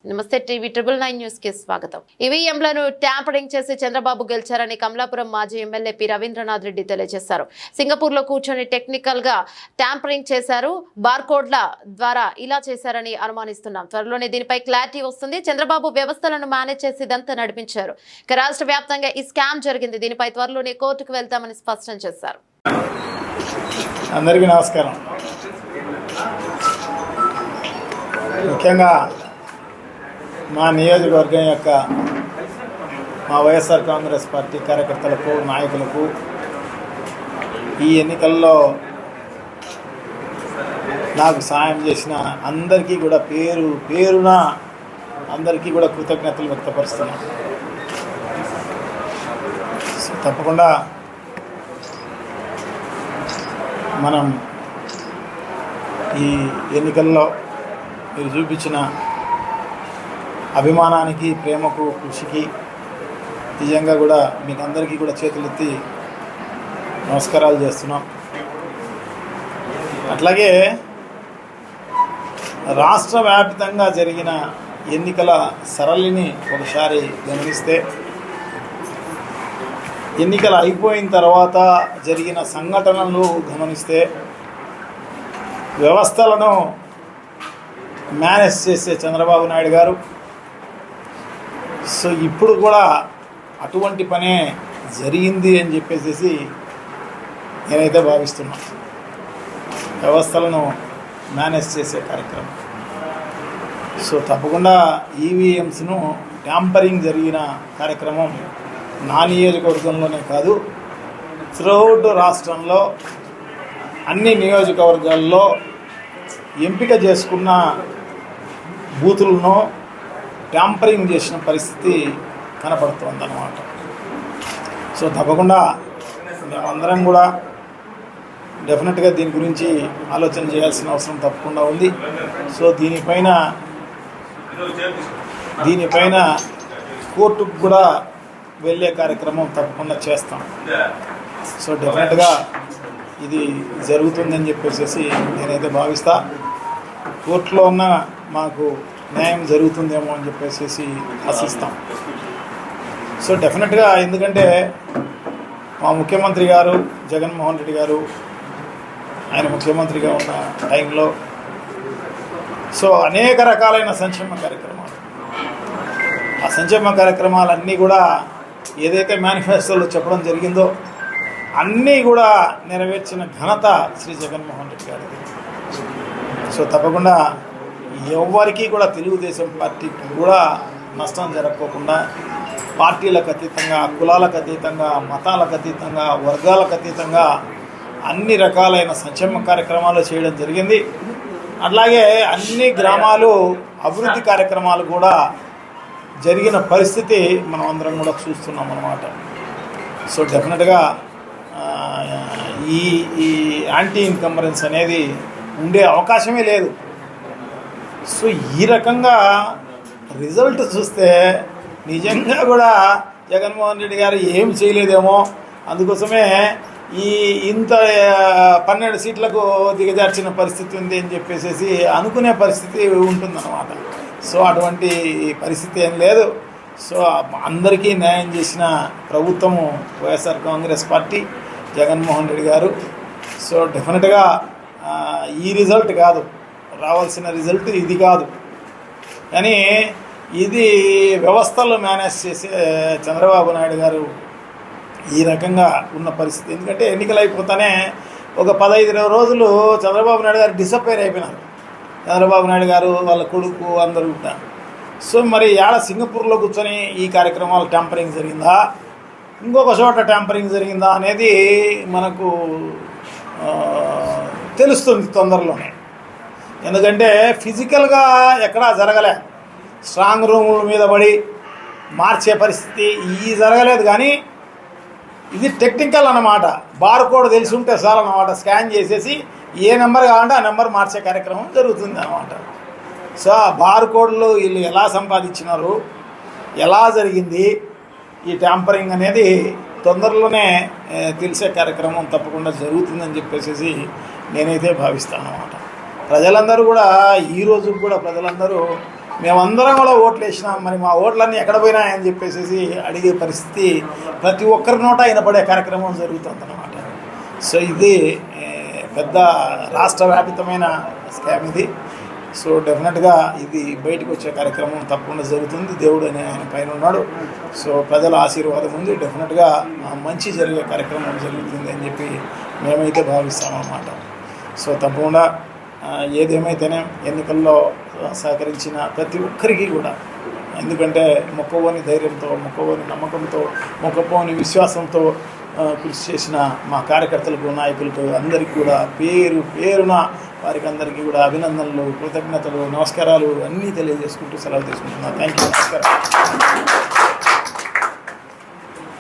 నమస్తే TV 999 news కి స్వాగతం. ఈవీఎంలను ట్యాంపరింగ్ చేసి చంద్రబాబు గెలిచారని కమలాపురం మాజీ ఎమ్మెల్యే పి రవీంద్రనాథ్ రెడ్డి తెలియజేశారు. సింగపూర్ లో కూర్చొని టెక్నికల్ గా ట్యాంపరింగ్ చేశారు, బార్కోడ్ల ద్వారా ఇలా చేశారని అనుమానిస్తున్నాం. త్వరలోనే దీనిపై క్లారిటీ వస్తుంది. చంద్రబాబు వ్యవస్థలను మేనేజ్ చేసి ఇదంతా నడిపించారు. ఇక రాష్ట్ర వ్యాప్తంగా ఈ స్కామ్ జరిగింది. దీనిపై త్వరలోనే కోర్టుకు వెళ్తామని స్పష్టం చేశారు. అందరికీ నమస్కారం. ముఖ్యంగా మా నియోజకవర్గం యొక్క మా వైఎస్ఆర్ కాంగ్రెస్ పార్టీ కార్యకర్తలకు, నాయకులకు ఈ ఎన్నికల్లో నాకు సాయం చేసిన అందరికీ కూడా పేరున అందరికీ కూడా కృతజ్ఞతలు వ్యక్తపరుస్తున్నాను. తప్పకుండా మనం ఈ ఎన్నికల్లో మీరు చూపించిన అభిమానానికి, ప్రేమకు, కృషికి నిజంగా కూడా మీకు అందరికీ కూడా చేతులెత్తి నమస్కారాలు చేస్తున్నాం. అట్లాగే రాష్ట్ర వ్యాప్తంగా జరిగిన ఎన్నికల సరళిని ఒకసారి గమనిస్తే, ఎన్నికలు అయిపోయిన తర్వాత జరిగిన సంఘటనలు గమనిస్తే, వ్యవస్థలను మేనేజ్ చేసే చంద్రబాబు నాయుడు గారు సో ఇప్పుడు కూడా అటువంటి పనే జరిగింది అని చెప్పేసి నేనైతే భావిస్తున్నాను. వ్యవస్థలను మేనేజ్ చేసే కార్యక్రమం. సో తప్పకుండా ఈవీఎంస్ను ట్యాంపరింగ్ జరిగిన కార్యక్రమం నా నియోజకవర్గంలోనే కాదు, త్రూఅవుట్ రాష్ట్రంలో అన్ని నియోజకవర్గాల్లో ఎంపిక చేసుకున్న బూతులను ట్యాంపరింగ్ చేసిన పరిస్థితి కనపడుతుందన్నమాట. సో తప్పకుండా మేమందరం కూడా డెఫినెట్గా దీని గురించి ఆలోచన చేయాల్సిన అవసరం తప్పకుండా ఉంది. సో దీనిపైన కోర్టుకు కూడా వెళ్ళే కార్యక్రమం తప్పకుండా చేస్తాం. సో డెఫినెట్గా ఇది జరుగుతుందని చెప్పేసి నేనైతే భావిస్తా. కోర్టులో ఉన్న మాకు న్యాయం జరుగుతుందేమో అని చెప్పేసి ఆశిస్తాం. సో డెఫినెట్గా ఎందుకంటే మా ముఖ్యమంత్రి గారు జగన్మోహన్ రెడ్డి గారు ఆయన ముఖ్యమంత్రిగా ఉన్న టైంలో సో అనేక రకాలైన సంక్షేమ కార్యక్రమాలు, ఆ సంక్షేమ కార్యక్రమాలన్నీ కూడా ఏదైతే మేనిఫెస్టోలో చెప్పడం జరిగిందో అన్నీ కూడా నెరవేర్చిన ఘనత శ్రీ జగన్మోహన్ రెడ్డి గారిది. సో తప్పకుండా ఎవరికి కూడా తెలుగుదేశం పార్టీకి కూడా నష్టం జరగకోకుండా పార్టీలకు అతీతంగా, కులాలకు అతీతంగా, మతాలకు అతీతంగా, వర్గాలకు అతీతంగా అన్ని రకాలైన సంక్షేమ కార్యక్రమాలు చేయడం జరిగింది. అట్లాగే అన్ని గ్రామాలు అభివృద్ధి కార్యక్రమాలు కూడా జరిగిన పరిస్థితి మనం అందరం కూడా చూస్తున్నాం అన్నమాట. సో డెఫినెట్గా ఈ యాంటీ ఇన్కంబరెన్స్ అనేది ఉండే అవకాశమే లేదు. సో ఈ రకంగా రిజల్ట్ చూస్తే నిజంగా కూడా జగన్మోహన్ రెడ్డి గారు ఏం చేయలేదేమో, అందుకోసమే ఇంత 12 సీట్లకు దిగజార్చిన పరిస్థితి ఉంది అని చెప్పేసి అనుకునే పరిస్థితి ఉంటుందన్నమాట. సో అటువంటి పరిస్థితి ఏం లేదు. సో అందరికీ న్యాయం చేసిన ప్రభుత్వము వైఎస్ఆర్ కాంగ్రెస్ పార్టీ, జగన్మోహన్ రెడ్డి గారు. సో డెఫినెట్గా ఈ రిజల్ట్ కాదు, రావాల్సిన రిజల్ట్ ఇది కాదు, కానీ ఇది వ్యవస్థలు మేనేజ్ చేసే చంద్రబాబు నాయుడు గారు ఈ రకంగా ఉన్న పరిస్థితి. ఎందుకంటే ఎన్నికలు అయిపోతానే ఒక 15-20 రోజులు చంద్రబాబు నాయుడు గారు డిసప్పేర్ అయిపోయినారు. చంద్రబాబు నాయుడు గారు, వాళ్ళ కొడుకు అందరూ ఉంటారు. సో మరి సింగపూర్లో కూర్చొని ఈ కార్యక్రమాలు ట్యాంపరింగ్ జరిగిందా, ఇంకొక చోట ట్యాంపరింగ్ జరిగిందా అనేది మనకు తెలుస్తుంది తొందరలోనే. ఎందుకంటే ఫిజికల్గా ఎక్కడా జరగలే, స్ట్రాంగ్ రూముల మీద పడి మార్చే పరిస్థితి ఈ జరగలేదు. కానీ ఇది టెక్నికల్ అన్నమాట. బార్ కోడ్ తెలిసి ఉంటే చాలన్నమాట, స్కాన్ చేసేసి ఏ నెంబర్ కావాలంటే ఆ నెంబర్ మార్చే కార్యక్రమం జరుగుతుంది అన్నమాట. సో బార్ కోడ్లు వీళ్ళు ఎలా సంపాదించినారు, ఎలా జరిగింది ఈ ట్యాంపరింగ్ అనేది తొందరలోనే తెలిసే కార్యక్రమం తప్పకుండా జరుగుతుందని చెప్పేసి నేనైతే భావిస్తాను అన్నమాట. ప్రజలందరూ కూడా ఈరోజు కూడా ప్రజలందరూ మేమందరం కూడా ఓట్లు వేసినాం, మరి మా ఓట్లన్నీ ఎక్కడ పోయినాయని చెప్పేసి అడిగే పరిస్థితి ప్రతి ఒక్కరి నోట వినపడే కార్యక్రమం జరుగుతుందన్నమాట. సో ఇది పెద్ద రాష్ట్ర వ్యాపితమైన స్కామ్ ఇది. సో డెఫినెట్గా ఇది బయటకు వచ్చే కార్యక్రమం తప్పకుండా జరుగుతుంది. దేవుడు అనే ఆయన పైన ఉన్నాడు. సో ప్రజల ఆశీర్వాదం ఉంది. డెఫినెట్గా మంచి జరిగే కార్యక్రమం జరుగుతుంది అని చెప్పి మేమైతే భావిస్తామన్నమాట. సో తప్పకుండా ఏదేమైతేనే ఎన్నికల్లో సహకరించిన ప్రతి ఒక్కరికి కూడా, ఎందుకంటే మొక్కవోని ధైర్యంతో, మొక్కవోని నమ్మకంతో, మొక్కపోని విశ్వాసంతో కృషి చేసిన మా కార్యకర్తలకు, నాయకులకు అందరికీ కూడా పేరు పేరున వారికి అందరికీ కూడా అభినందనలు, కృతజ్ఞతలు, నమస్కారాలు అన్నీ తెలియజేసుకుంటూ సెలవు తీసుకుంటున్నాను. Thank you. నమస్కారం.